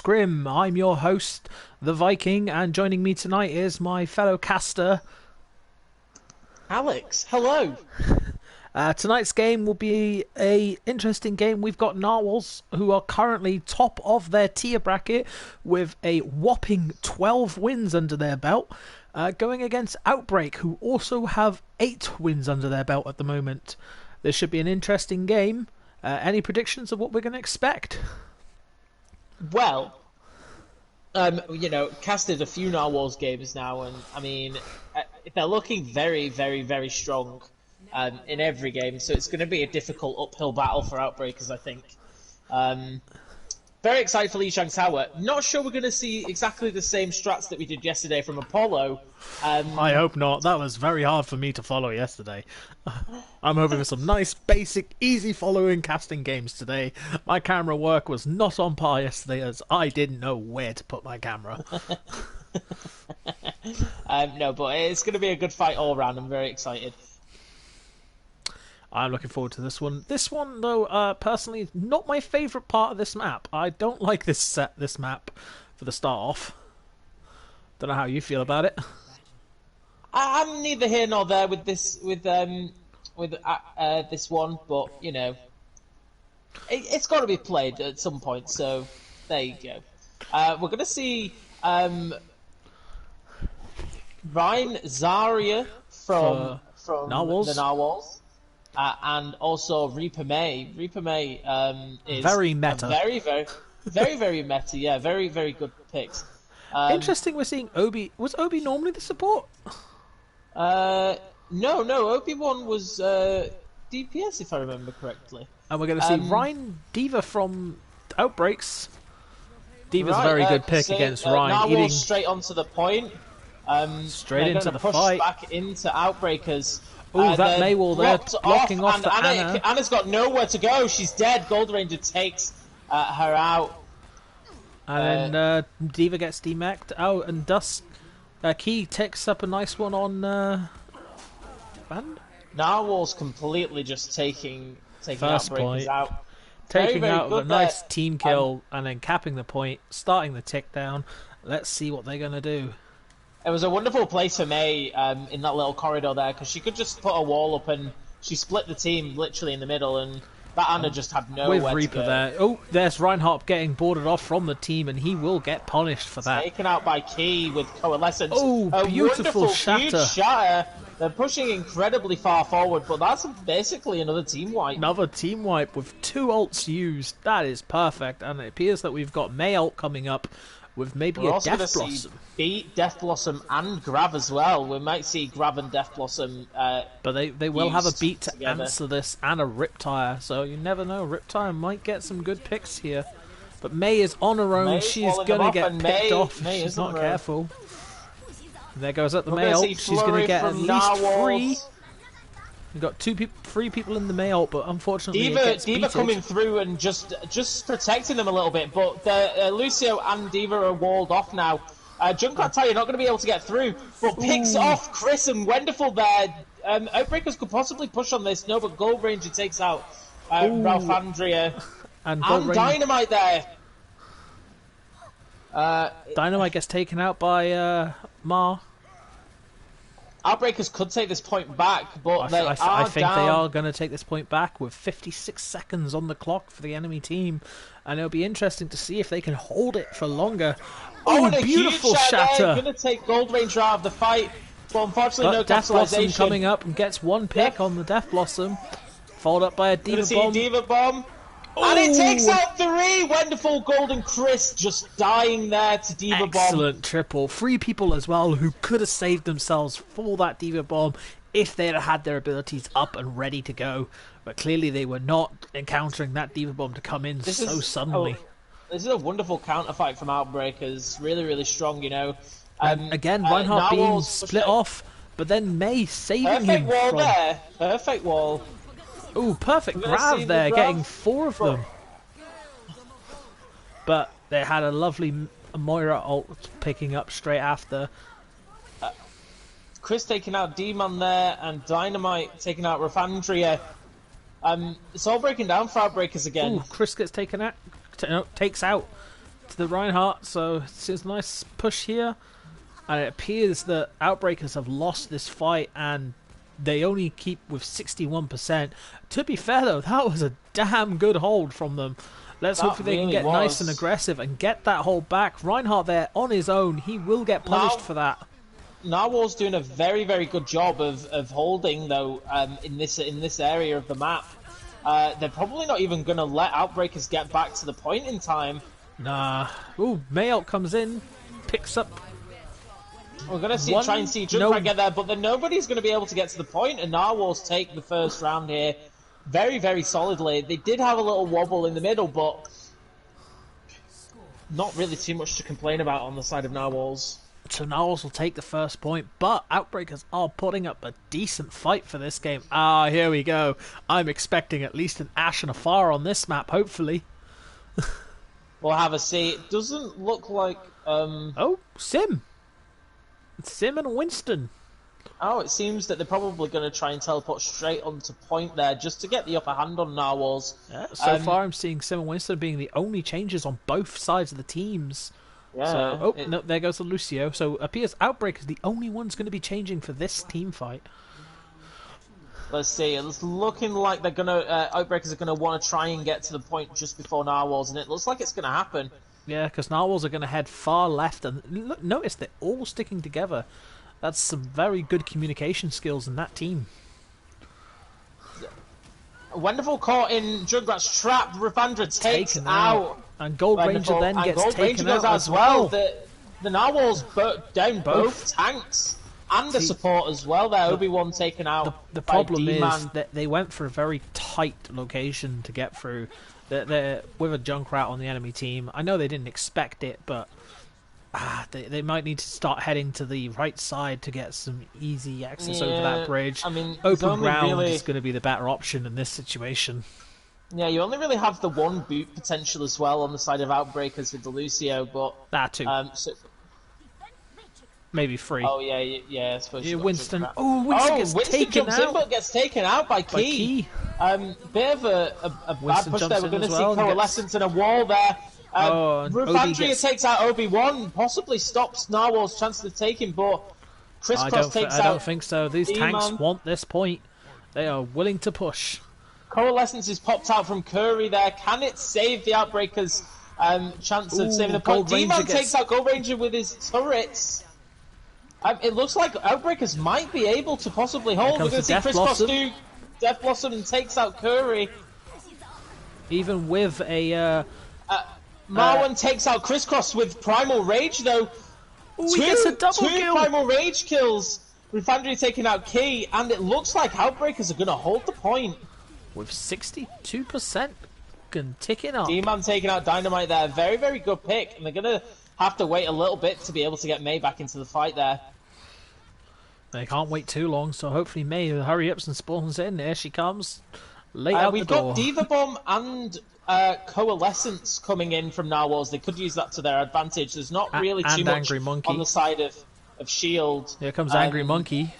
Scrim. I'm your host, the Viking, and joining me tonight is my fellow caster, Alex. Hello. Tonight's game will be a interesting game. We've got narwhals, who are currently top of their tier bracket with a whopping 12 wins under their belt, going against Outbreak, who also have 8 wins under their belt at the moment. This should be an interesting game. Any predictions of what we're going to expect? Well, casted a few narwhals games now, and I mean, they're looking very, very, very strong in every game. So it's going to be a difficult uphill battle for Outbreakers, I think. Very excited for Lee Shang Tower. Not sure we're going to see exactly the same strats that we did yesterday from Apollo. I hope not. That was very hard for me to follow yesterday. I'm hoping for some nice, basic, easy following casting games today. My camera work was not on par yesterday as I didn't know where to put my camera. No, but it's going to be a good fight all around. I'm very excited. I'm looking forward to this one. This one, though, personally, is not my favourite part of this map. I don't like this map for the start off. Don't know how you feel about it. I'm neither here nor there with this one, but you know, it's got to be played at some point. So there you go. We're going to see Ryan Zarya from Narwhals. the Narwhals. And also Reaper May. Reaper May is very meta. Very meta. Yeah, very, very good picks. Interesting. We're seeing Obi. Was Obi normally the support? No. Obi-Wan was DPS if I remember correctly. And we're going to see Ryan D.Va from Outbreaks. D.Va's a very good pick against Ryan. Narwhals straight onto the point. Straight into the push fight. Back into Outbreakers. Oh, that Maywall there blocking off the Anna. Anna's got nowhere to go. She's dead. Gold Ranger takes her out. And then D.Va gets demeched. Oh, and Dusk Key takes up a nice one on Band? Narwhal's completely just taking First Outbreakers point. out. Taking very out good a nice there. team kill and then capping the point, starting the tick down. Let's see what they're going to do. It was a wonderful place for May in that little corridor there, because she could just put a wall up and she split the team literally in the middle, and that Anna just had nowhere With Reaper to go. there. Oh, there's Reinhardt getting boarded off from the team, and he will get punished for that. Taken out by Key with Coalescence. Oh, a beautiful wonderful, shatter. huge shatter. They're pushing incredibly far forward, but that's basically another team wipe. Another team wipe with 2 ults used. That is perfect, and it appears that we've got May ult coming up with maybe We're a also Death going to Blossom. see Beat, Death Blossom, and Grav as well. We might see Grav and Death Blossom. But they will have a used beat to together. answer this, and a Riptire, so you never know. Riptire might get some good picks here. But May is on her own. May's She's walling going to them get off, and picked off May if she's is on not her own. careful. And there goes up the We're May gonna ult. see She's going to Flurry get at from least Narwhals. 3. We've got 3 people in the May ult, but unfortunately it gets Diva beated. coming through and just protecting them a little bit, but Lucio and Diva are walled off now. Junkrat Ty, you're not going to be able to get through, but picks off Chris and Wonderful there. Outbreakers could possibly push on this, no, but Gold Ranger takes out Ralph Andrea. And Dynamite there. Dynamite gets taken out by Mar. Outbreakers could take this point back, but I think down. they are going to take this point back with 56 seconds on the clock for the enemy team, and it'll be interesting to see if they can hold it for longer. Oh, and a beautiful huge shatter! Going to take Gold Ranger out of the fight, but unfortunately no But Death Blossom capitalization. coming up and gets 1 pick on the Death Blossom, followed up by a Gonna Diva see Bomb. Diva Bomb. And it takes out 3! Wonderful Golden Chris just dying there to Diva Bomb. Excellent triple. 3 people as well who could have saved themselves for that Diva Bomb if they had had their abilities up and ready to go. But clearly they were not encountering that Diva Bomb to come in so suddenly. This is a wonderful counterfight from Outbreakers. Really, really strong, you know. Again, Reinhardt being Narwhals split off, but then May saving Perfect him wall from... there. Perfect wall. Ooh, perfect We're gonna see grab the there, grab. getting 4 of them. But they had a lovely Moira ult picking up straight after. Chris taking out D-Man there, and Dynamite taking out Rafandria. It's all breaking down for Outbreakers again. Ooh, Chris gets taken out, takes out to the Reinhardt, so it's a nice push here. And it appears that Outbreakers have lost this fight and they only keep with 61%. To be fair though, that was a damn good hold from them. Let's hope they can get nice and aggressive and get that hold back. Reinhardt there on his own, he will get punished for that. Narwhal's doing a very, very good job of holding though in this area of the map. They're probably not even going to let Outbreakers get back to the point in time. Nah. Ooh, Mayout comes in, picks up. We're going to try and see Junkrat get there, but then nobody's going to be able to get to the point, and Narwhals take the first round here very, very solidly. They did have a little wobble in the middle, but not really too much to complain about on the side of Narwhals. So Narwhals will take the first point, but Outbreakers are putting up a decent fight for this game. Ah, here we go. I'm expecting at least an Ashe and a Fire on this map, hopefully. We'll have a see. It doesn't look like... Oh, Sim. Sim and Winston. Oh, it seems that they're probably going to try and teleport straight onto point there just to get the upper hand on Narwhals. Yeah, so far I'm seeing Sim and Winston being the only changes on both sides of the teams. Yeah, so, no, there goes the Lucio. So it appears Outbreak is the only one's going to be changing for this team fight. Let's see. It's looking like they're going to Outbreakers are going to want to try and get to the point just before Narwhals, and it looks like it's going to happen. Yeah, because Narwhals are going to head far left, and look, notice they're all sticking together. That's some very good communication skills in that team. Wonderful caught in Junkrat's trap. Rafandra takes out. And Gold Ranger then gets Gold taken Ranger goes out as well. The Narwhals down both tanks and the support as well there. Obi-Wan taken out. The problem is that they went for a very tight location to get through. They're with a Junkrat on the enemy team. I know they didn't expect it, but they might need to start heading to the right side to get some easy access over that bridge. I mean, open ground is going to be the better option in this situation. Yeah, you only really have the one boot potential as well on the side of Outbreakers with the Lucio, but... That too. Maybe 3. Oh, yeah, I suppose Winston. Oh, Winston gets taken out. But gets taken out by Key. Bit of a bad push there. We're going to see Coalescence and a wall there. Rufandria takes out Obi-Wan, possibly stops Narwhal's chance of taking, but Crisscross takes out... I don't think so. These tanks want this point. They are willing to push. Coalescence is popped out from Curry there. Can it save the Outbreakers' chance of saving the point? D-Man takes out Gold Ranger with his turrets. It looks like Outbreakers might be able to possibly hold. We're going to see Crisscross do Death Blossom and takes out Curry. Even with a... Marwan takes out Crisscross with Primal Rage, though. Ooh, he gets a double kill. Primal Rage kills. Rufandria taking out Key, and it looks like Outbreakers are going to hold the point. With 62% ticking up. D-Man taking out Dynamite there. Very, very good pick. And they're going to have to wait a little bit to be able to get May back into the fight there. They can't wait too long, so hopefully May hurry-ups and spawns in. There she comes. Late out the door. We've got Diva Bomb and Coalescence coming in from Narwhals. They could use that to their advantage. There's not really too much on the side of Shield. Here comes Angry Monkey.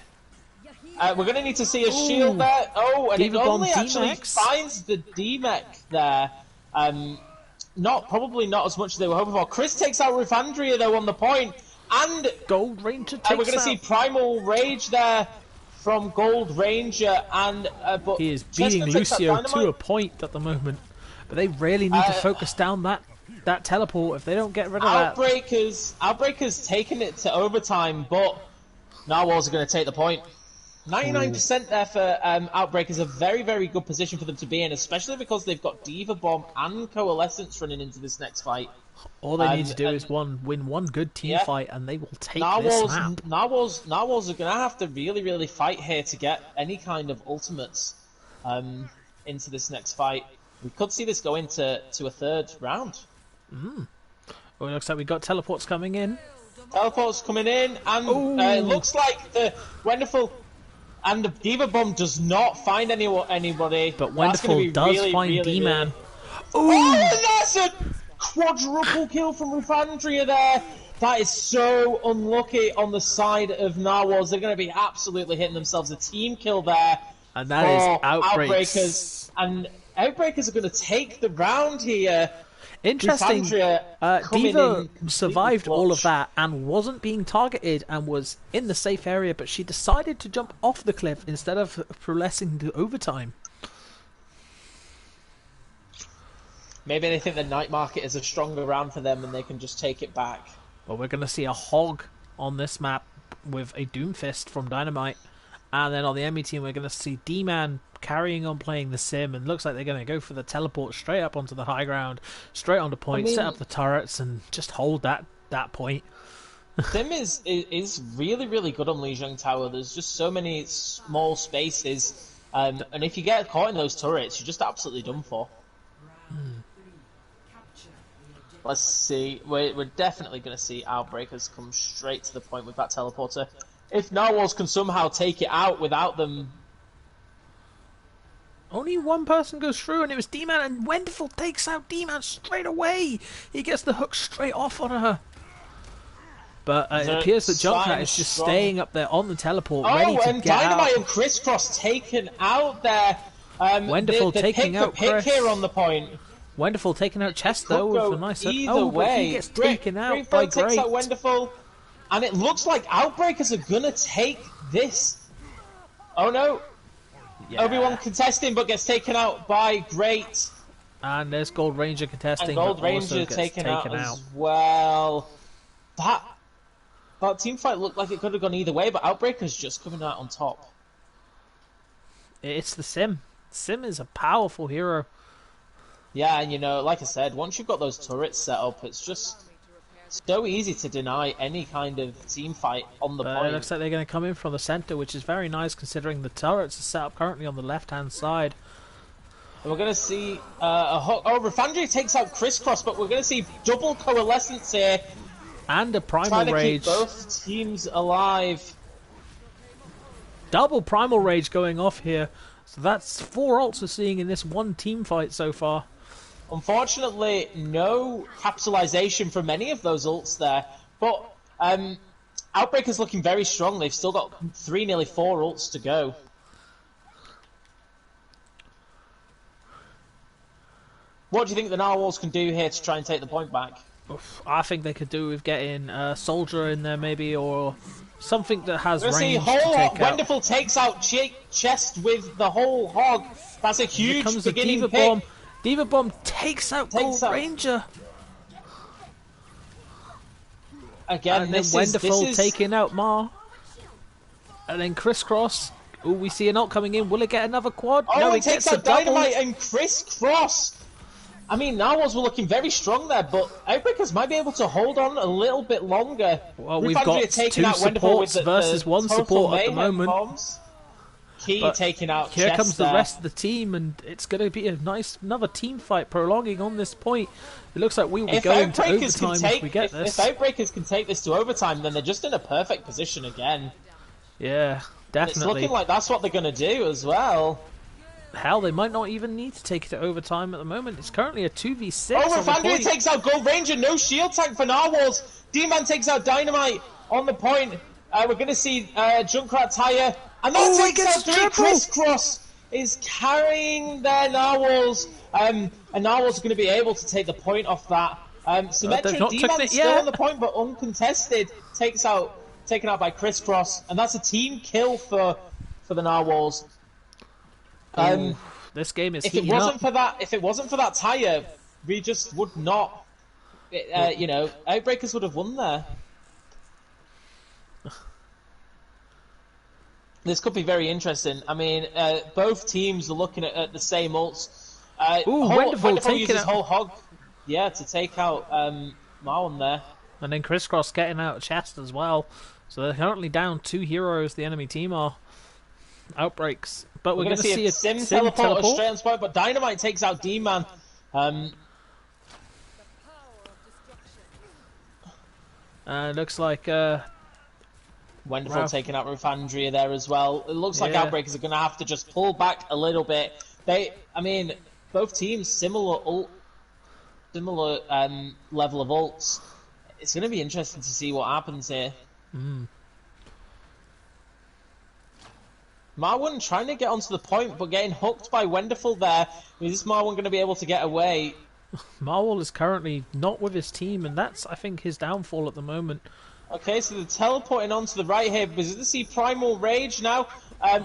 We're going to need to see a shield there. Oh, and Diva it only actually finds the D-Mech there. Probably not as much as they were hoping for. Chris takes out Rufandria, though, on the point. And Gold Ranger takes we're going to see Primal Rage there from Gold Ranger. And but he is beating Lucio to a point at the moment. But they really need to focus down that teleport if they don't get rid of that. Outbreakers taking it to overtime, but Narwhals are going to take the point. 99% there for Outbreakers, a very, very good position for them to be in, especially because they've got Diva Bomb and Coalescence running into this next fight. All they need to do is win one good team fight, and they will take this map. Narwhals are going to have to really, really fight here to get any kind of ultimates into this next fight. We could see this go into a third round. Well, it looks like we've got teleports coming in. Teleports coming in, and it looks like the wonderful... And the Diva Bomb does not find anybody. But Wonderful does find D-Man. Oh, that's a quadruple kill from Rufandria there. That is so unlucky on the side of Narwhals. They're going to be absolutely hitting themselves. A team kill there. And that is Outbreakers. And Outbreakers are going to take the round here. Interesting. Rufandria coming Diva in completely survived all of clutch. that and wasn't being targeted and was in the safe area, but she decided to jump off the cliff instead of progressing to overtime. Maybe they think the night market is a stronger round for them and they can just take it back. Well, we're going to see a hog on this map with a Doomfist from Dynamite. And then on the enemy team, we're going to see D-Man carrying on playing the sim. And looks like they're going to go for the teleport straight up onto the high ground, straight onto point, set up the turrets, and just hold that point. Sim is really, really good on Lijiang Tower. There's just so many small spaces. And if you get caught in those turrets, you're just absolutely done for. Let's see. We're definitely going to see Outbreakers come straight to the point with that teleporter. If Narwhals can somehow take it out without them... Only one person goes through, and it was D-Man, and Wonderful takes out D-Man straight away. He gets the hook straight off on her. But it appears that Junkrat is just staying up there on the teleport, ready to get out. Oh, and Dynamite and Crisscross taken out there. Wonderful taking out Chris here on the point. Wonderful taking out Chess though with a nice either way. He gets taken out by Great. Takes out Wonderful, and it looks like Outbreakers are gonna take this. Oh no! Yeah. Obi-Wan contesting, but gets taken out by Great. And there's Gold Ranger contesting, and Gold Ranger taken out as well. That team fight looked like it could have gone either way, but Outbreakers just coming out on top. It's the Sim. Sim is a powerful hero. Yeah, and like I said, once you've got those turrets set up, it's just so easy to deny any kind of team fight on the point. It looks like they're going to come in from the centre, which is very nice considering the turrets are set up currently on the left-hand side. And we're going to see a hook. Oh, Rufandria takes out Crisscross, but we're going to see double Coalescence here. And a Primal trying to Rage. Keep both teams alive. Double Primal Rage going off here. So that's 4 ults we're seeing in this one team fight so far. Unfortunately, no capitalization from any of those ults there. But Outbreaker's looking very strong. They've still got 3, nearly 4 ults to go. What do you think the Narwhals can do here to try and take the point back? I think they could do with getting a Soldier in there maybe, or something that has range see, to take Wonderful takes out Chest with the whole hog. That's a huge beginning Diva pick. Bomb. Diva Bomb takes out Gold Ranger. Again, and then Wonderful taking out Ma. And then Crisscross. Oh, we see an ult coming in. Will it get another quad? Oh, no, it takes out Dynamite and Crisscross. I mean, Narwhals were looking very strong there, but Outbreakers might be able to hold on a little bit longer. Well, we've got 2 supports versus 1 support at the moment. Bombs. Key taking out Here Chest comes the rest of the team, and it's going to be a nice another team fight prolonging on this point. It looks like we will be going to overtime if we get this. If Outbreakers can take this to overtime, then they're just in a perfect position again. Yeah, definitely. It's looking like that's what they're going to do as well. Hell, they might not even need to take it to overtime at the moment. It's currently a 2v6. Oh, Rufandria takes out Gold Ranger. No shield tank for Narwhals. D-Man takes out Dynamite on the point. We're going to see Junkrat Tire. And that takes out 3. Crisscross is carrying their Narwhals. And Narwhals are going to be able to take the point off that. Symmetra, D-Man still on the point, but uncontested. Taken out by Crisscross. And that's a team kill for the Narwhals. This game is if it wasn't for that tire, we just would not. Outbreakers would have won there. This could be very interesting. I mean, both teams are looking at the same ults. Wonderful uses whole hog, to take out Marwan there. And then Crisscross getting out Chest as well. So they're currently down 2 heroes. The enemy team are Outbreaks. But we're going to see a Sim teleport straight on spot, but Dynamite takes out D-Man. Looks like Wonderful taking out Rufandria there as well. It looks like Outbreakers are going to have to just pull back a little bit. Both teams similar level of ults. It's going to be interesting to see what happens here. Marwan trying to get onto the point, but getting hooked by Wonderful there. Is Marwan going to be able to get away? Marwell is currently not with his team, and that's, I think, his downfall at the moment. Okay, so they're teleporting onto the right here because you see Primal Rage now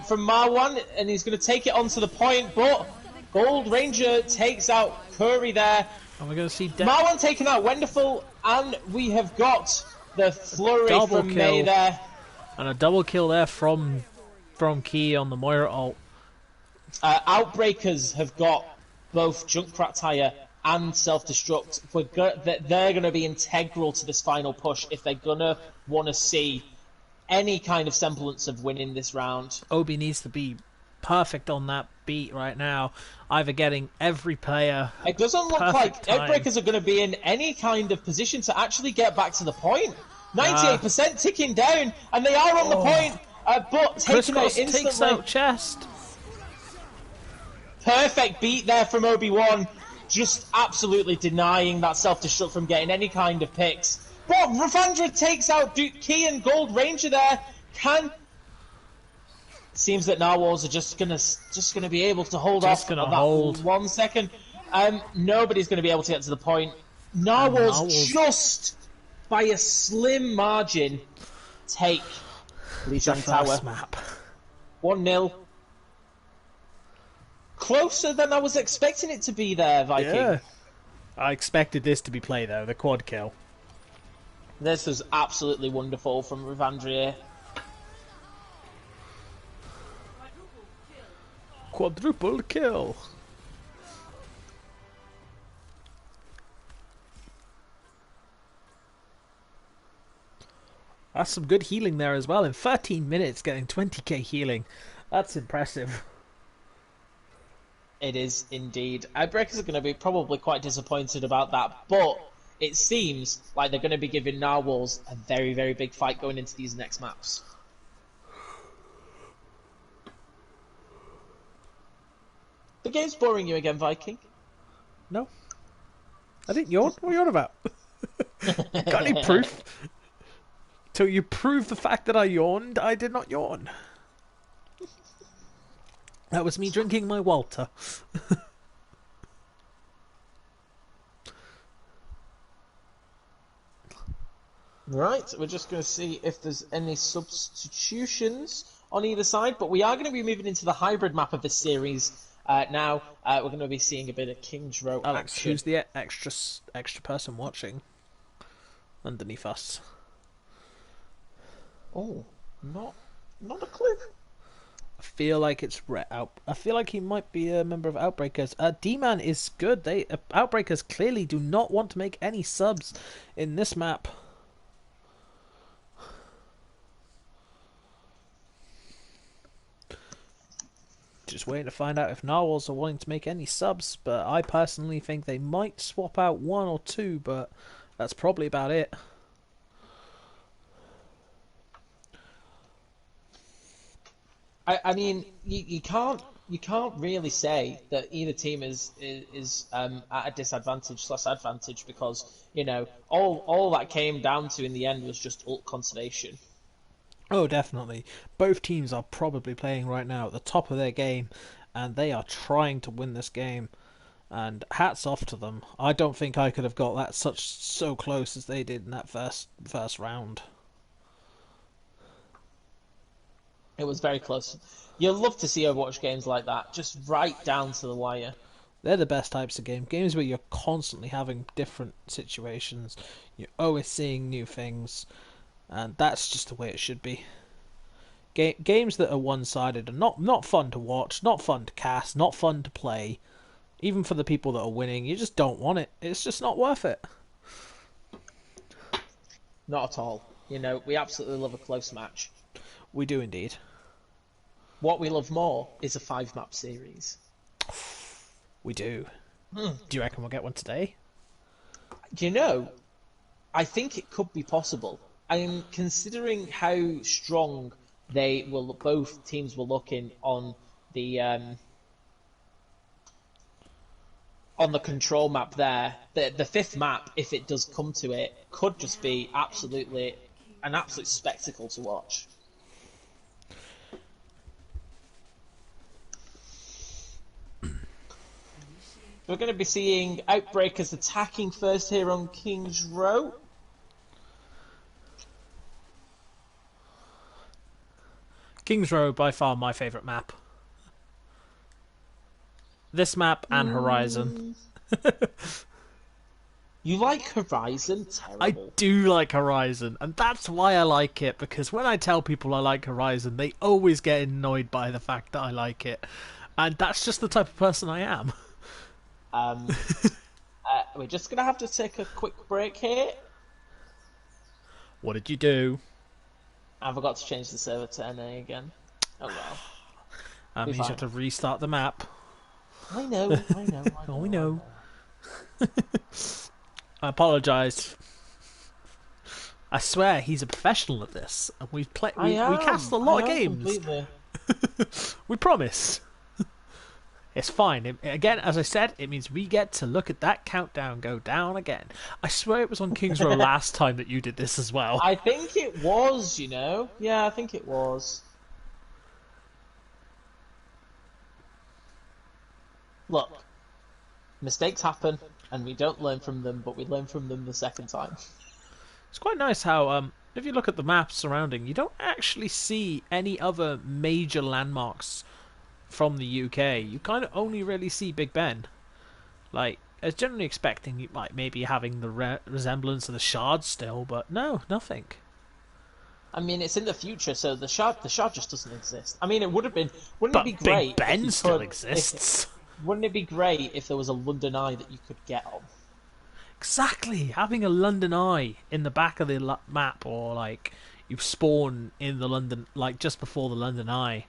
from Marwan, and he's going to take it onto the point, but Gold Ranger takes out Curry there. And we're going to see Marwan taking out Wonderful, and we have got the flurry double from kill. May there. And a double kill there from Key on the Moira ult. Outbreakers have got both Junkrat Tire and Self-Destruct. They're going to be integral to this final push if they're going to want to see any kind of semblance of winning this round. Obi needs to be perfect on that beat right now, either getting every player. It doesn't look like time. Outbreakers are going to be in any kind of position to actually get back to the point. 98% ticking down, and they are on the point, but taking out instantly. Takes out chest. Perfect beat there from Obi-Wan, just absolutely denying that self-destruct from getting any kind of picks. But Ravandra takes out Duke Key and Gold Ranger there. Seems that Narwhals are just gonna be able to hold off for that 1 second. Nobody's gonna be able to get to the point. Narwhals just by a slim margin take Lijiang Tower. Map. 1-0. Closer than I was expecting it to be there, Viking. Yeah. I expected this to be play though, the quad kill. This was absolutely wonderful from Ravandria. Quadruple kill. That's some good healing there as well. In 13 minutes, getting 20k healing. That's impressive. It is indeed. Outbreakers are going to be probably quite disappointed about that, but it seems like they're going to be giving Narwhals a very, very big fight going into these next maps. The game's boring you again, Viking? No. I didn't yawn. What are you on about? Got any proof? Till you prove the fact that I yawned, I did not yawn. That was me drinking my Walter. Right, we're just going to see if there's any substitutions on either side, but we are going to be moving into the hybrid map of this series now. We're going to be seeing a bit of King's Row Alex, action. who's the extra person watching underneath us? Oh, not a clue. I feel like it's I feel like he might be a member of Outbreakers. D-Man is good. Outbreakers clearly do not want to make any subs in this map. Just waiting to find out if Narwhals are wanting to make any subs, but I personally think they might swap out 1 or 2, but that's probably about it. I mean, you can't really say that either team is at a disadvantage/advantage because all that came down to in the end was just ult conservation. Oh, definitely. Both teams are probably playing right now at the top of their game, and they are trying to win this game. And hats off to them. I don't think I could have got that so close as they did in that first round. It was very close. You'll love to see Overwatch games like that, just right down to the wire. They're the best types of games where you're constantly having different situations. You're always seeing new things. And that's just the way it should be. Games that are one-sided are not fun to watch, not fun to cast, not fun to play. Even for the people that are winning, you just don't want it. It's just not worth it. Not at all. We absolutely love a close match. We do indeed. What we love more is a 5-map series. We do. Do you reckon we'll get one today? I think it could be possible. I'm considering how strong both teams were looking on the control map there. The 5th map, if it does come to it, could just be an absolute spectacle to watch. We're going to be seeing Outbreakers attacking first here on King's Row. King's Row, by far my favourite map. This map and Horizon. You like Horizon? I Terrible. do like Horizon, and that's why I like it, because when I tell people I like Horizon, they always get annoyed by the fact that I like it. And that's just the type of person I am. We're just going to have to take a quick break here. What did you do? I forgot to change the server to NA again. Oh well. That means you have to restart the map. I know. Oh, we know. I apologise. I swear he's a professional at this, and we cast a lot of games. Completely. We promise. It's fine. Again, as I said, it means we get to look at that countdown go down again. I swear it was on King's Row last time that you did this as well. I think it was, you know. Yeah, I think it was. Look, mistakes happen, and we don't learn from them, but we learn from them the second time. It's quite nice how, if you look at the maps surrounding, you don't actually see any other major landmarks from the UK. You kind of only really see Big Ben. Like, I was generally expecting, like, maybe having the resemblance of the Shard still, but no, nothing. I mean, it's in the future, so the shard just doesn't exist. I mean, it would have been. Wouldn't it be great? Big Ben still exists. Wouldn't it be great if there was a London Eye that you could get on? Exactly, having a London Eye in the back of the map, or like you spawn in the London, like just before the London Eye,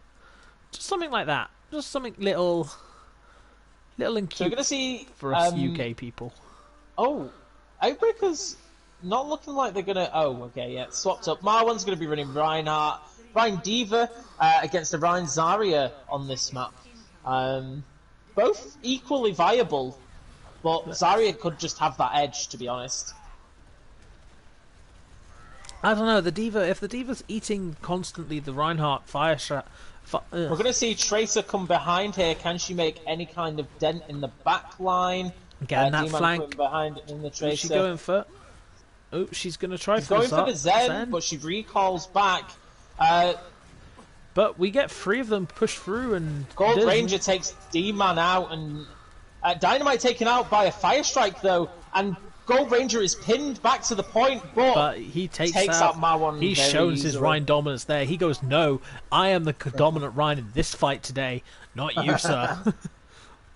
just something like that. Just something little and cute. So we're gonna see for us UK people. Oh, Outbreakers not looking like they're gonna. Oh, okay, yeah, swapped up. Marwan's gonna be running Reinhardt, Ryan Diva against the Ryan Zarya on this map. Both equally viable, but Zarya could just have that edge, to be honest. I don't know, the Diva. If the Diva's eating constantly the Reinhardt fire shot. We're going to see Tracer come behind here. Can she make any kind of dent in the back line? Getting that flank. Behind in the Tracer. Who's she going for? Oh, she's going to try she's for going for the Zen, but she recalls back. But we get three of them pushed through, and Gold Ranger takes D-Man out, and Dynamite taken out by a Fire Strike, though, and Gold Ranger is pinned back to the point, but he takes out Marwan. He shows his Rhine dominance there. He goes, "No, I am the dominant Rhine in this fight today, not you, sir."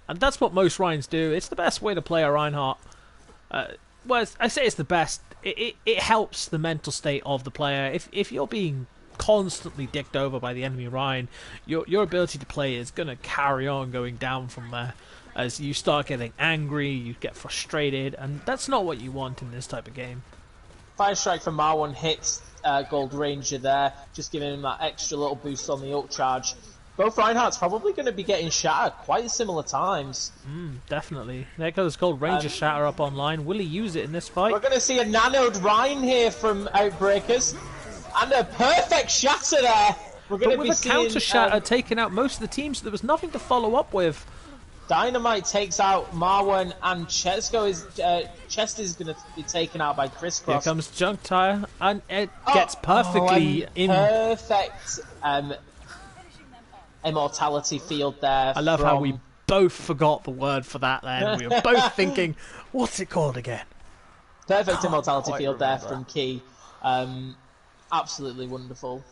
And that's what most Rhines do. It's the best way to play a Reinhardt. Well, I say it's the best. It helps the mental state of the player. If you're being constantly dicked over by the enemy Rhine, your ability to play is going to carry on going down from there. As you start getting angry, you get frustrated, and that's not what you want in this type of game. Fire Strike from Marwan hits Gold Ranger there, just giving him that extra little boost on the ult charge. Both Reinhardt's probably going to be getting shattered quite similar times. Definitely. There goes Gold Ranger shatter up online. Will he use it in this fight? We're going to see a nanoed Rhine here from Outbreakers, and a perfect shatter there. We're going to be seeing a counter shatter taking out most of the team, so there was nothing to follow up with. Dynamite takes out Marwan, and Chest is going to be taken out by Crisscross. Here comes Junk Tire, and it gets perfectly in. Perfect immortality field there. I love how we both forgot the word for that then. We were both thinking, what's it called again? Perfect immortality field there from Key. Absolutely wonderful.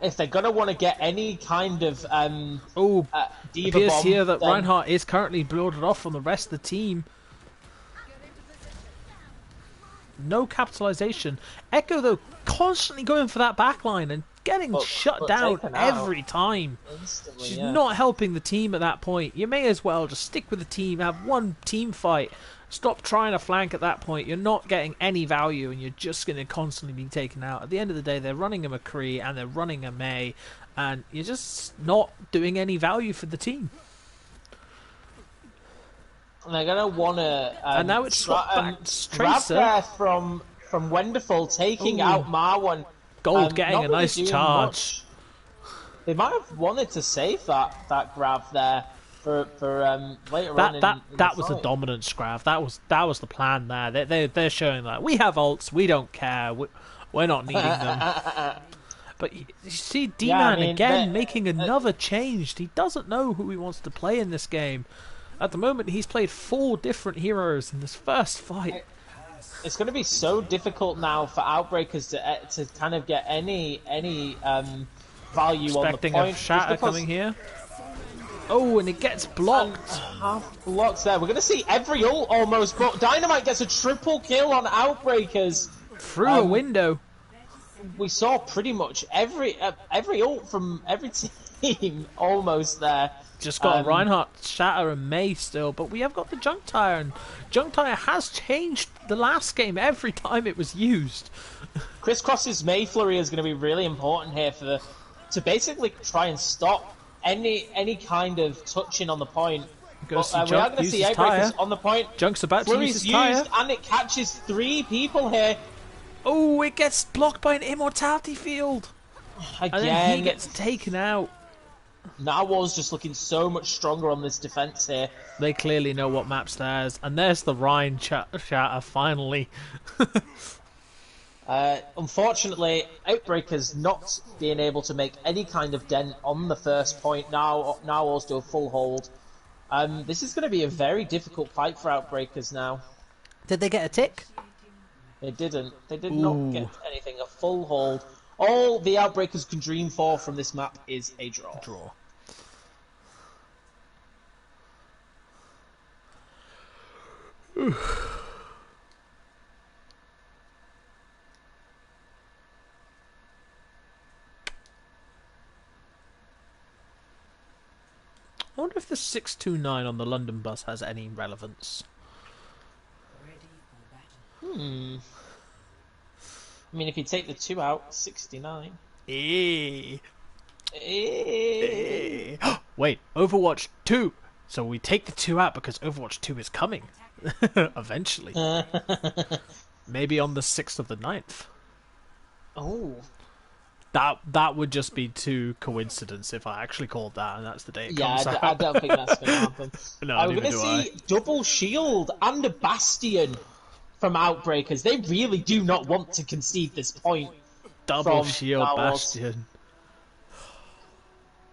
If they're going to want to get any kind of Diva it appears bomb, here that Reinhardt is currently bloated off from the rest of the team. No capitalization. Echo, though, constantly going for that backline and getting shut down every time. Instantly, She's not helping the team at that point. You may as well just stick with the team, have one team fight. Stop trying to flank at that point. You're not getting any value, and you're just going to constantly be taken out. At the end of the day, they're running a McCree and they're running a May, and you're just not doing any value for the team. And they're going to want to... and now it's swapped back. Tracer there from Wonderful taking out Marwan. Gold getting a nice charge. They might have wanted to save that grab there for later on in That the was a fight. dominance grab. That was the plan there. They're showing that we have ults. We don't care. We're not needing them. But you see D-Man again making another change. He doesn't know who he wants to play in this game. At the moment, he's played 4 different heroes in this first fight. It's going to be so difficult now for Outbreakers to kind of get any value on the Expecting point. a shatter coming here. Oh, and it gets blocked. Half blocks there. We're going to see every ult almost, but Dynamite gets a triple kill on Outbreakers. Through a window. We saw pretty much every ult from every team almost there. Just got Reinhardt, Shatter, and May still, but we have got the Junk Tire, and Junk Tire has changed the last game every time it was used. Crisscross's May Flurry is going to be really important here to basically try and stop any kind of touching on the point. We are going to see Outbreakers on the point. Junk's about Flurry's to use his tire. And it catches 3 people here. Oh, it gets blocked by an Immortality Field. Again, and then he gets taken out. Narwhal's just looking so much stronger on this defense here. They clearly know what map's theirs. And there's the Rhine shatter, finally. Unfortunately, Outbreakers not being able to make any kind of dent on the first point. Narwhal's do a full hold. This is going to be a very difficult fight for Outbreakers now. Did they get a tick? They didn't. They did not get anything. A full hold. All the Outbreakers can dream for from this map is a draw. I wonder if the 629 on the London bus has any relevance. I mean, if you take the 2 out, 69. Wait, Overwatch 2. So we take the 2 out because Overwatch 2 is coming. Eventually. Maybe on the 6th of the 9th. Oh. That would just be too coincidence if I actually called that and that's the day it comes out. I don't think that's going to happen. No, we're going to see double shield and a bastion from Outbreakers. They really do not want to concede this point. Double shield bastion.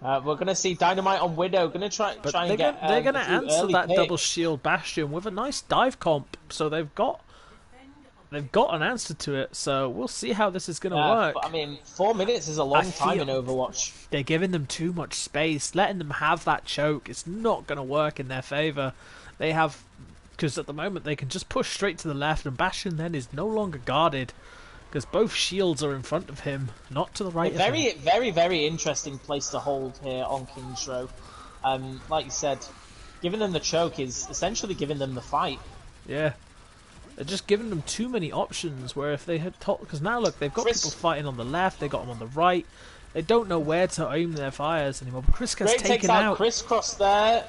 We're going to see Dynamite on Widow. Going to try and get. They're going to answer that pick. double shield bastion with a nice dive comp. So they've got an answer to it. So we'll see how this is going to work. But, I mean, 4 minutes is a long time in Overwatch. They're giving them too much space, letting them have that choke. It's not going to work in their favour. They have. Because at the moment they can just push straight to the left, and Bastion then is no longer guarded because both shields are in front of him, not to the right. Very, very interesting place to hold here on King's Row. Like you said, giving them the choke is essentially giving them the fight. Yeah, they're just giving them too many options. Where if they had because now look, they've got people fighting on the left, they got them on the right. They don't know where to aim their fires anymore. But Chris gets taken out. Crisscross there.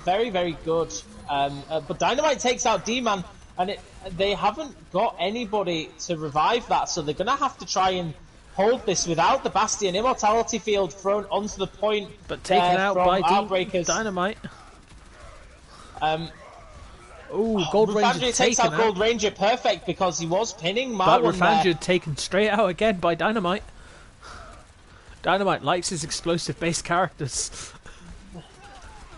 Very, very good. But Dynamite takes out D-Man, and they haven't got anybody to revive that, so they're going to have to try and hold this without the Bastion. Immortality Field thrown onto the point, but taken out by Outbreakers. Dynamite. Gold Ranger takes out Gold Ranger, perfect, because he was pinning Marwan. But Ranger taken straight out again by Dynamite. Dynamite likes his explosive-based characters.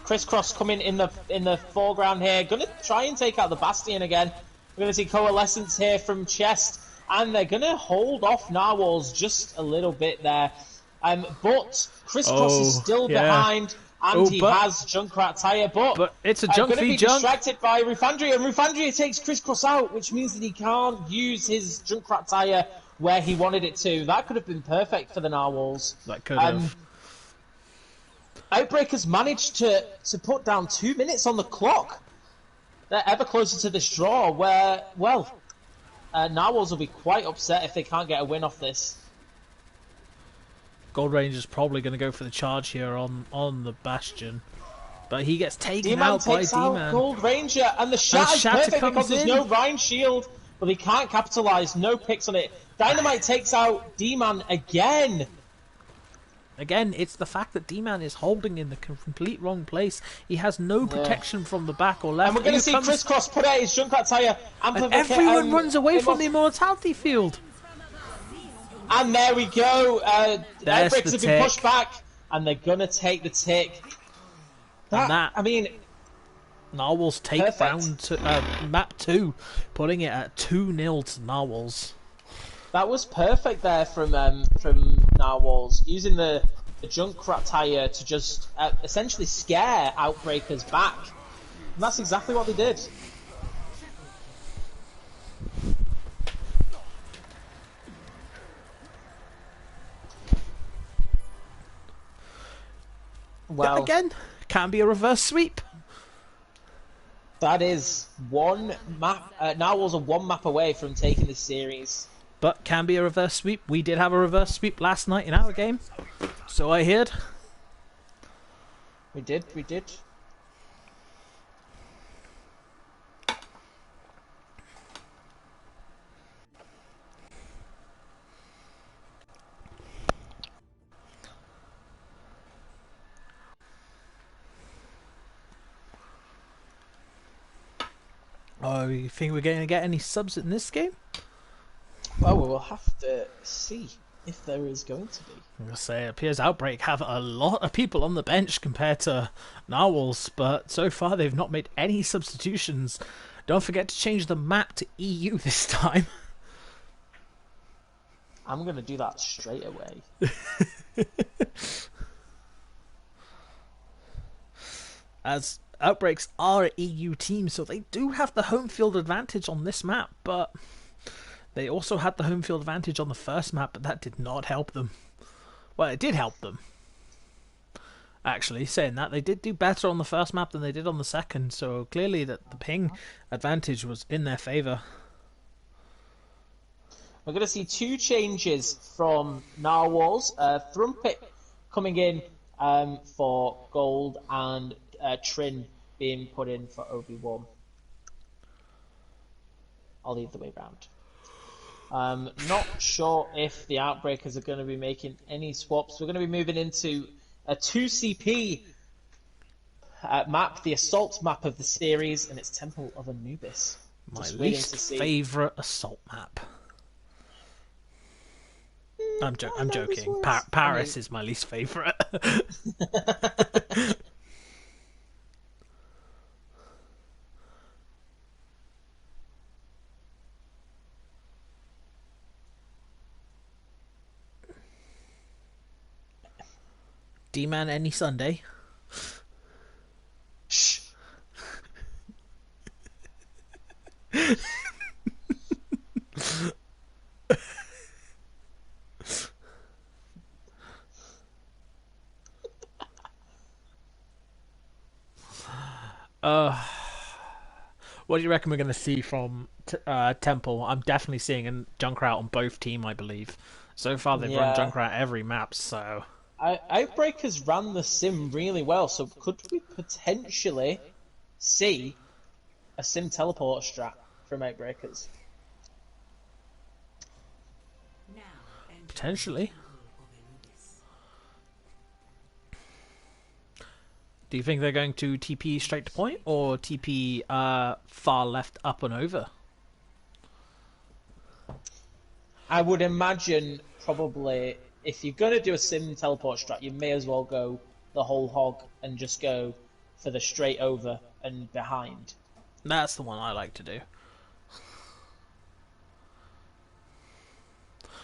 Crisscross coming in the foreground here. Gonna try and take out the Bastion again. We're gonna see Coalescence here from Chest, and they're gonna hold off Narwhals just a little bit there. But Crisscross is still behind, and he has Junkrat Tire. But it's a junk v junk. Distracted by Rufandria, and Rufandria takes Crisscross out, which means that he can't use his Junkrat Tire where he wanted it to. That could have been perfect for the Narwhals. That could have. Outbreakers managed to put down 2 minutes on the clock. They're ever closer to this draw where, Narwhals will be quite upset if they can't get a win off this. Gold Ranger's probably going to go for the charge here on the Bastion. But he gets taken D-Man out by takes D-Man. out Gold Ranger, and the Shatter's perfect because there's no Rhine Shield, but he can't capitalise, no picks on it. Dynamite takes out D-Man again. Again, it's the fact that D-Man is holding in the complete wrong place. He has no protection from the back or left. And we're going to see Crisscross put out his Junkrat Tire. And everyone runs away from the Immortality Field. And there we go. Outbreakers have been pushed back. And they're going to take the tick. I mean... Narwhals take map 2, putting it at 2-0 to Narwhals. That was perfect there from Narwhals, using the Junkrat Tire to just essentially scare Outbreakers back. And that's exactly what they did. Well, again, can be a reverse sweep. That is one map. Narwhals are one map away from taking this series. But can be a reverse sweep. We did have a reverse sweep last night in our game. So I heard. We did. Oh, you think we're going to get any subs in this game? Well, we'll have to see if there is going to be. I'm going to say, it appears Outbreak have a lot of people on the bench compared to Narwhals, but so far they've not made any substitutions. Don't forget to change the map to EU this time. I'm going to do that straight away. As Outbreaks are an EU team, so they do have the home field advantage on this map, but they also had the home field advantage on the first map, but that did not help them. Well, it did help them. Actually, saying that, they did do better on the first map than they did on the second, so clearly that the ping advantage was in their favour. We're going to see two changes from Narwhals. Thrumpet coming in for gold and Trin being put in for OB1. I'll leave the way round. Not sure if the Outbreakers are going to be making any swaps. We're going to be moving into a 2CP map, the assault map of the series, and it's Temple of Anubis. My least favourite assault map. I'm joking. Paris is my least favourite. D-Man any Sunday. Shh. What do you reckon we're going to see from Temple? I'm definitely seeing a Junkrat on both team, I believe. So far they've run Junkrat every map, so... Outbreakers ran the sim really well, so could we potentially see a sim teleport strat from Outbreakers? Potentially. Do you think they're going to TP straight to point, or TP far left up and over? I would imagine probably... If you're going to do a sim teleport strat, you may as well go the whole hog and just go for the straight over and behind. That's the one I like to do.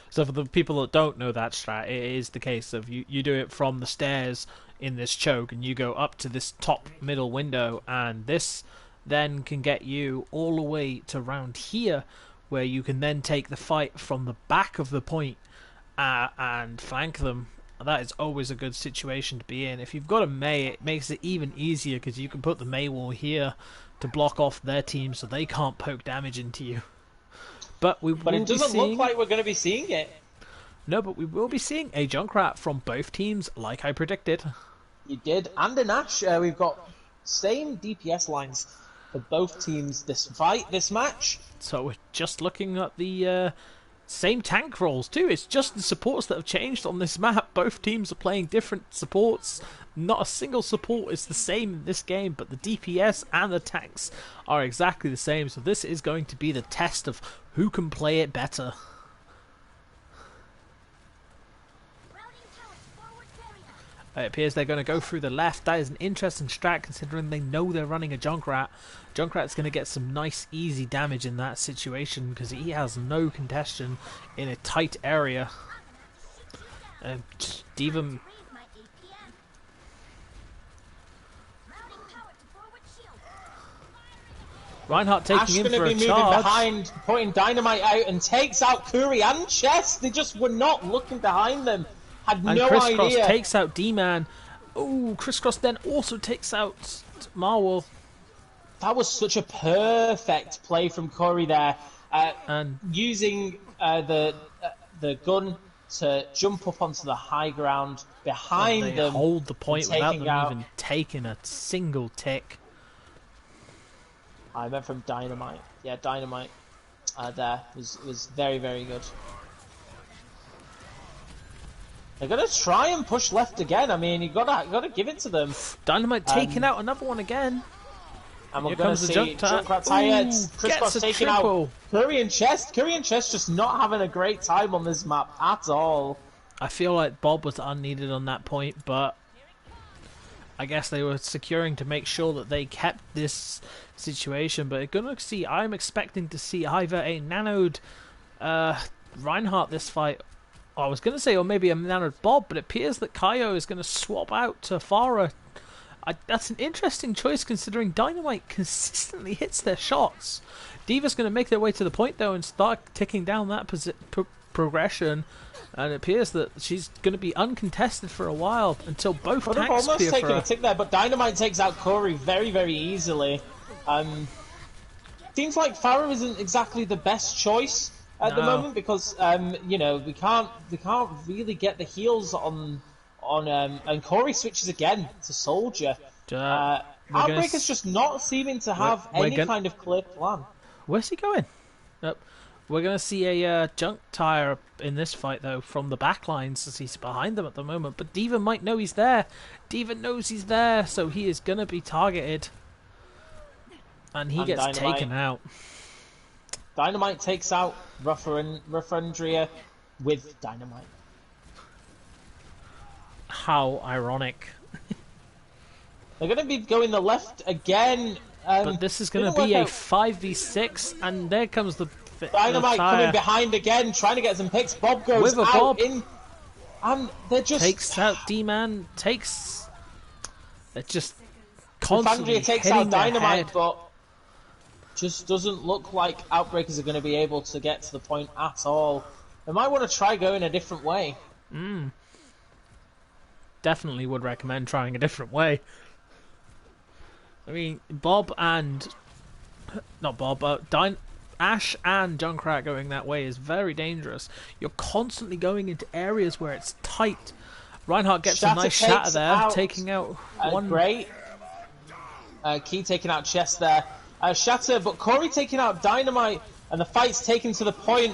So for the people that don't know that strat, it is the case of you do it from the stairs in this choke and you go up to this top middle window, and this then can get you all the way to round here, where you can then take the fight from the back of the point and flank them. That is always a good situation to be in. If you've got a Mei, it makes it even easier because you can put the Mei wall here to block off their team so they can't poke damage into you. But it doesn't look like we're going to be seeing it. No, but we will be seeing a Junkrat from both teams, like I predicted. You did, and an Ash. We've got same DPS lines for both teams this match. So we're just looking at the Same tank roles too. It's just the supports that have changed on this map. Both teams are playing different supports. Not a single support is the same in this game, but the DPS and the tanks are exactly the same. So this is going to be the test of who can play it better. It appears they're going to go through the left. That is an interesting strat considering they know they're running a Junkrat. Junkrat's going to get some nice easy damage in that situation because he has no congestion in a tight area. D.Va... Reinhardt taking him for a charge. Moving behind, putting Dynamite out and takes out Curry and Chess. They just were not looking behind them. Had no Crisscross idea. Takes out D-Man. Oh, Crisscross then also takes out Narwhal. That was such a perfect play from Corey there. And using the gun to jump up onto the high ground behind them. Hold the point without them even taking a single tick. I went from Dynamite. Yeah, Dynamite there was very, very good. They're gonna try and push left again. I mean, you gotta give it to them. Dynamite taking out another one again. And we're gonna see Junkrat tired. Crisscross taking out Curry and Chest. Curry and Chest just not having a great time on this map at all. I feel like Bob was unneeded on that point, but I guess they were securing to make sure that they kept this situation. But I'm expecting to see either a nanoed Reinhardt this fight. I was going to say, or maybe a nanoed Bob, but it appears that Kaio is going to swap out to Farah. That's an interesting choice considering Dynamite consistently hits their shots. D.Va's going to make their way to the point though and start ticking down that progression. And it appears that she's going to be uncontested for a while until both tanks clear almost for taking her. a tick there, but Dynamite takes out Corey very, very easily. Seems like Farah isn't exactly the best choice at the moment because you know we can't really get the heals on and Corey switches again to Soldier. Outbreakers just not seeming to have any kind of clear plan. Where's he going? We're going to see a junk tire in this fight, though, from the backlines as he's behind them at the moment. But D.Va might know he's there. D.Va knows he's there, so he is going to be targeted. And he gets taken out. Dynamite takes out Ruffandria with Dynamite. How ironic. They're going to be going the left again. But this is going to be a 5v6, and there comes the Dynamite coming behind again, trying to get some picks. Bob goes out in, and they're just takes out D-Man. They're just constantly Ruffandria takes out Dynamite, but just doesn't look like Outbreakers are going to be able to get to the point at all. They might want to try going a different way. Definitely would recommend trying a different way. I mean, Ash and Junkrat going that way is very dangerous. You're constantly going into areas where it's tight. Reinhardt gets a nice shatter there, taking out one. Great. Key taking out Chest there. Shatter, but Corey taking out Dynamite, and the fight's taken to the point.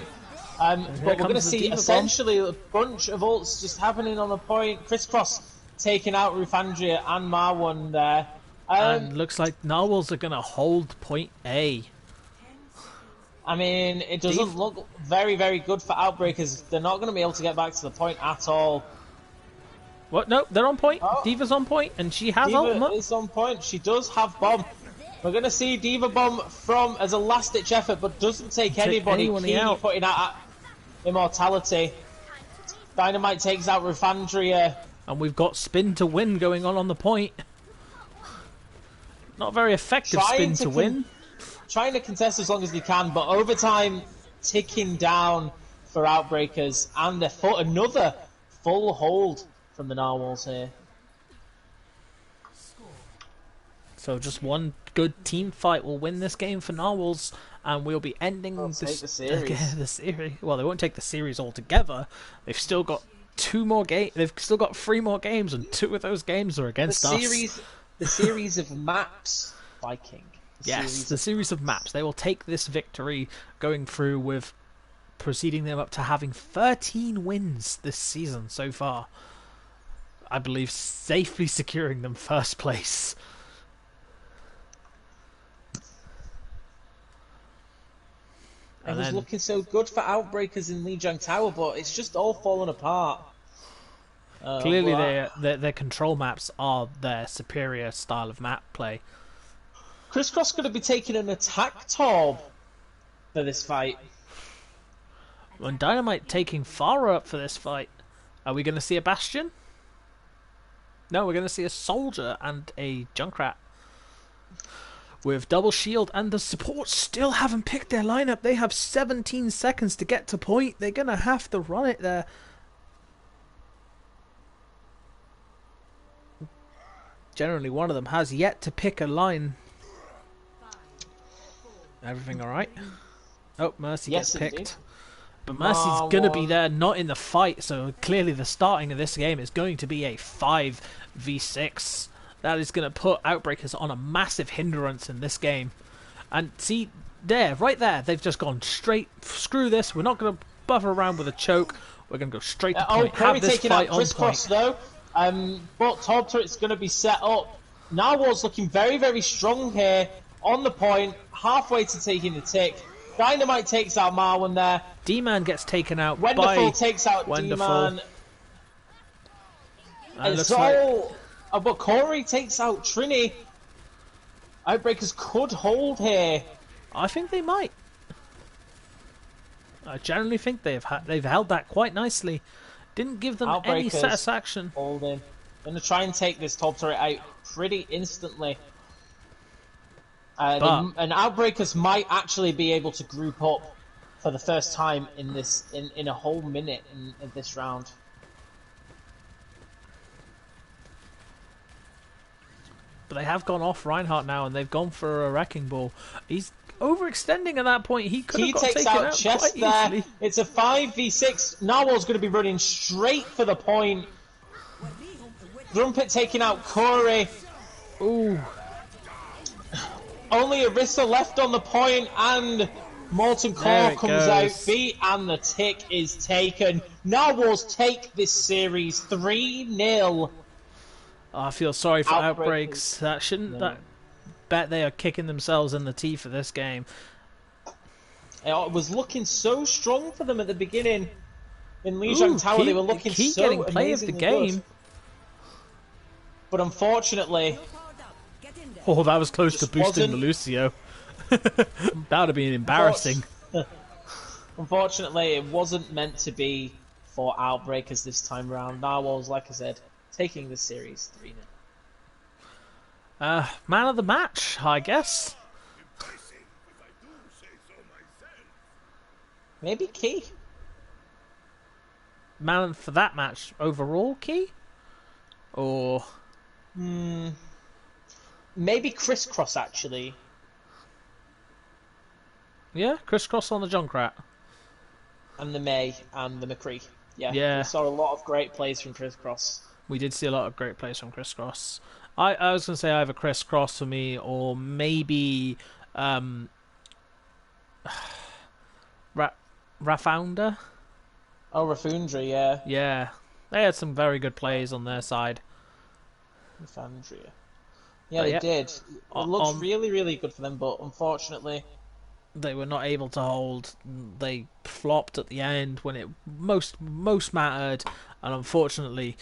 But we're going to see essentially a bunch of ults just happening on the point. Crisscross taking out Ruffandria and Marwan there. And looks like Narwhals are going to hold point A. I mean, it doesn't look very, very good for Outbreakers. They're not going to be able to get back to the point at all. What? No, they're on point. D.Va's on point, and she has ultimate. D.Va is on point. She does have bomb. We're going to see D.Va bomb as a last-ditch effort, but doesn't take anybody. Key out. Putting out Immortality. Dynamite takes out Ruffandria. And we've got spin to win going on the point. Not very effective spin to win. Trying to contest as long as they can, but overtime ticking down for Outbreakers, and another full hold from the Narwhals here. So just one good team fight will win this game for Narwhals, and we'll be ending the series. Well, they won't take the series altogether. They've still got 2 more games. They've still got 3 more games, and 2 of those games are against us. The series of maps, Viking. The series of maps. They will take this victory going through with preceding them up to having 13 wins this season so far. I believe safely securing them first place. It was looking so good for Outbreakers in Lijiang Tower, but it's just all fallen apart. Clearly, their control maps are their superior style of map play. Crisscross going to be taking an attack Torb for this fight. And Dynamite taking Farah up for this fight. Are we going to see a Bastion? No, we're going to see a Soldier and a Junkrat. With double shield, and the supports still haven't picked their lineup. They have 17 seconds to get to point. They're going to have to run it there. Generally, one of them has yet to pick a line. Everything alright? Oh, Mercy gets picked. Indeed. But Mercy's going to be there, not in the fight, so clearly the starting of this game is going to be a 5v6. That is going to put Outbreakers on a massive hindrance in this game. And see, right there, they've just gone straight, screw this, we're not going to buffer around with a choke, we're going to go straight to point, have this fight on point. Though. But Torb Turret's going to be set up. Narwhal's looking very, very strong here, on the point, halfway to taking the tick. Dynamite takes out Marwan there. D-Man gets taken out Wonderful takes out D-Man. And but Corey takes out Trini. Outbreakers could hold here. I think they might. I generally think they've held that quite nicely. Didn't give them any satisfaction. Holding. Going to try and take this Torb Turret out pretty instantly. And Outbreakers might actually be able to group up for the first time in this in a whole minute in this round. But they have gone off Reinhardt now, and they've gone for a wrecking ball. He's overextending at that point. He could have got taken out quite easily. It's a 5v6. Narwhal's going to be running straight for the point. Grumpet taking out Corey. Ooh. Only Arissa left on the point, and Molten Core comes out, beat, and the tick is taken. Narwhals take this series 3-0. I feel sorry for Outbreaks. That shouldn't. That bet they are kicking themselves in the teeth for this game. It was looking so strong for them at the beginning. In Lijiang Tower, they were looking so getting play of the game. Good. But unfortunately, oh, that was close to boosting the Lucio. That would have been embarrassing. Unfortunately, it wasn't meant to be for Outbreakers this time round. Narwhals, like I said, taking the series 3-0. Man of the match, I guess. Maybe Key. Man for that match overall, Key? Or... Maybe Crisscross, actually. Yeah, Crisscross on the Junkrat. And the May and the McCree. Yeah. We saw a lot of great plays from Crisscross. We did see a lot of great plays from Crisscross. I was going to say either Crisscross for me, or maybe Rafounder. Oh, Rafundra, yeah. Yeah. They had some very good plays on their side. Rafundra. Yeah, they did. It looked really, really good for them, but unfortunately... They were not able to hold. They flopped at the end when it most mattered, and unfortunately,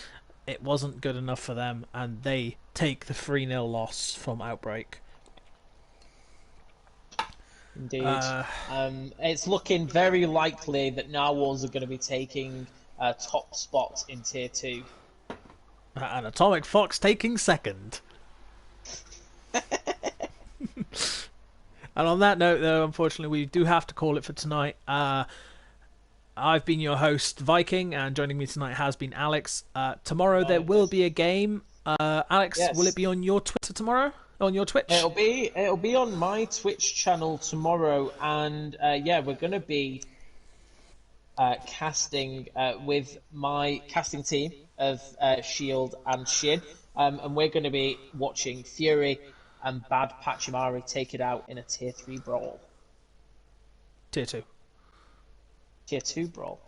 it wasn't good enough for them, and they take the 3-0 loss from Outbreak. Indeed. It's looking very likely that Narwhals are going to be taking top spots in Tier 2. And Atomic Fox taking second. And on that note, though, unfortunately, we do have to call it for tonight. I've been your host, Viking, and joining me tonight has been Alex. Tomorrow there will be a game. Alex, will it be on your Twitter tomorrow? On your Twitch? It'll be on my Twitch channel tomorrow, and we're going to be casting with my casting team of Shield and Shin, and we're going to be watching Fury and Bad Pachimari take it out in a Tier 3 brawl. Tier 2. Tier 2 brawl.